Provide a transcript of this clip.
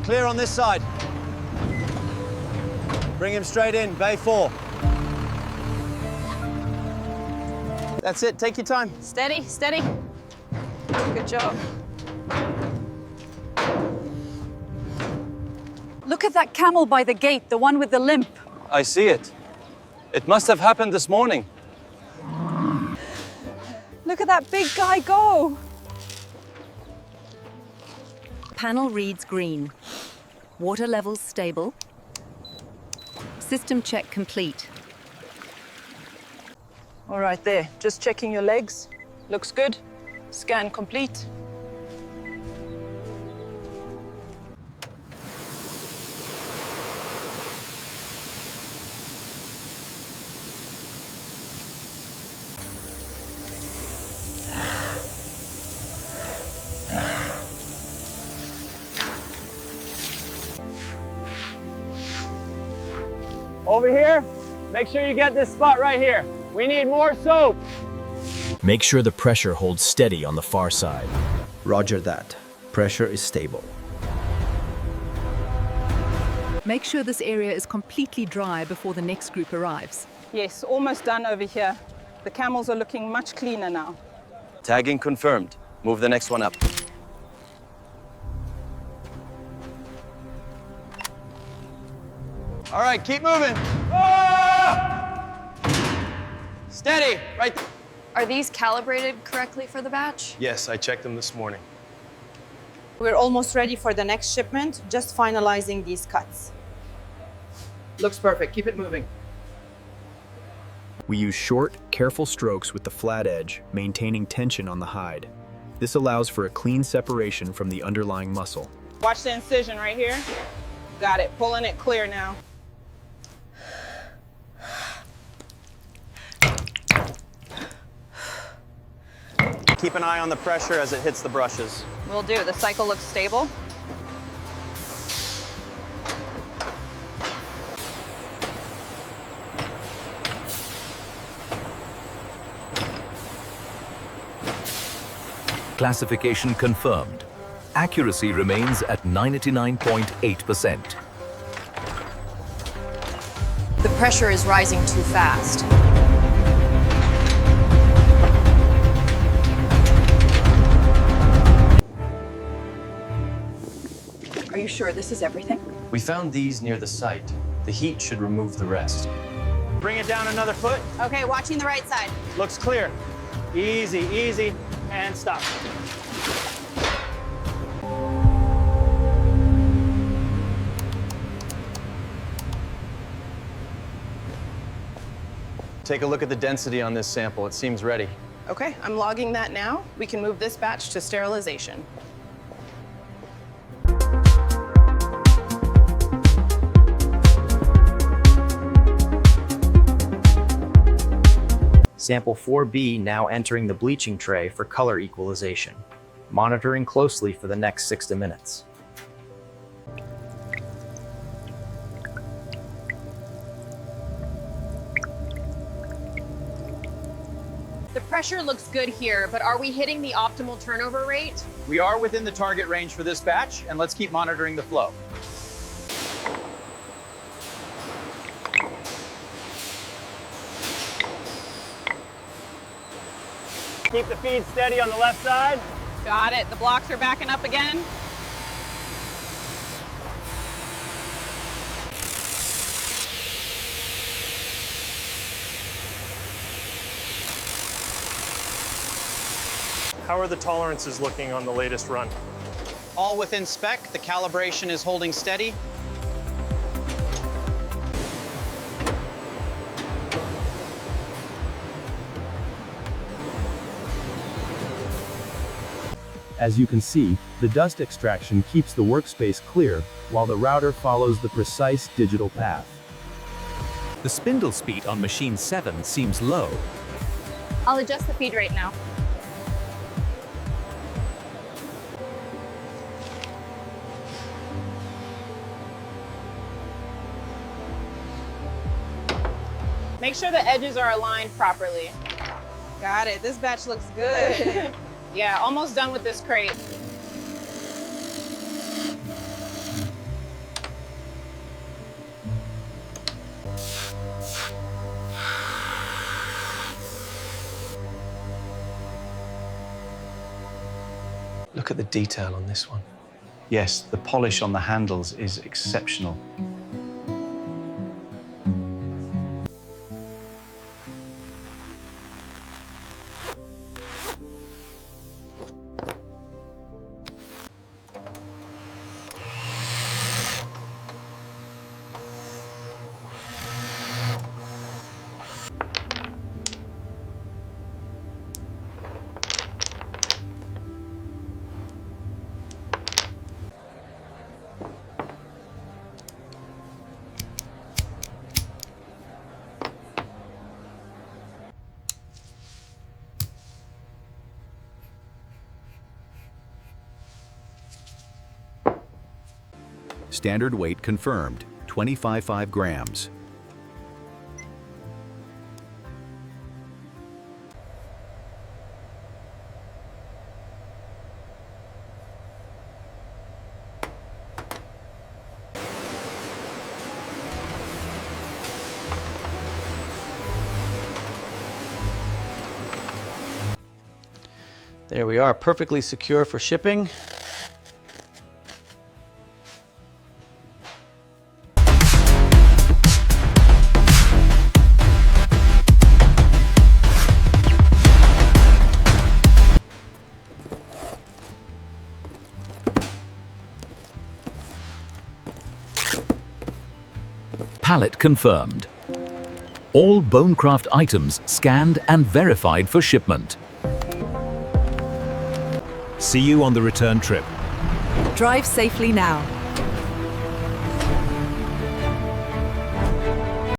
Clear on this side. Bring him straight in, bay 4. That's it, take your time. Steady, steady. Good job. Look at that camel by the gate, the one with the limp. I see it. It must have happened this morning. Look at that big guy go. Panel reads green. Water levels stable. System check complete. All right, there. Just checking your legs. Looks good. Scan complete. Over here, make sure you get this spot right here. We need more soap. Make sure the pressure holds steady on the far side. Roger that. Pressure is stable. Make sure this area is completely dry before the next group arrives. Yes, almost done over here. The camels are looking much cleaner now. Tagging confirmed. Move the next one up. All right, keep moving. Ah! Steady, right there. Are these calibrated correctly for the batch? Yes, I checked them this morning. We're almost ready for the next shipment, just finalizing these cuts. Looks perfect. Keep it moving. We use short, careful strokes with the flat edge, maintaining tension on the hide. This allows for a clean separation from the underlying muscle. Watch the incision right here. Got it. Pulling it clear now. Keep an eye on the pressure as it hits the brushes. Will do. The cycle looks stable. Classification confirmed. Accuracy remains at 99.8%. The pressure is rising too fast. Are you sure this is everything? We found these near the site. The heat should remove the rest. Bring it down another foot. Okay, watching the right side. Looks clear. Easy, easy, and stop. Take a look at the density on this sample. It seems ready. Okay, I'm logging that now. We can move this batch to sterilization. Sample 4B now entering the bleaching tray for color equalization. Monitoring closely for the next 60 minutes. The pressure looks good here, but are we hitting the optimal turnover rate? We are within the target range for this batch, and let's keep monitoring the flow. Keep the feed steady on the left side. Got it. The blocks are backing up again. How are the tolerances looking on the latest run? All within spec. The calibration is holding steady. As you can see, the dust extraction keeps the workspace clear, while the router follows the precise digital path. The spindle speed on machine 7 seems low. I'll adjust the feed rate now. Make sure the edges are aligned properly. Got it. This batch looks good. Yeah, almost done with this crate. Look at the detail on this one. Yes, the polish on the handles is exceptional. Standard weight confirmed, 25.5 grams. There we are, perfectly secure for shipping. Pallet confirmed. All Bonecraft items scanned and verified for shipment. See you on the return trip. Drive safely now.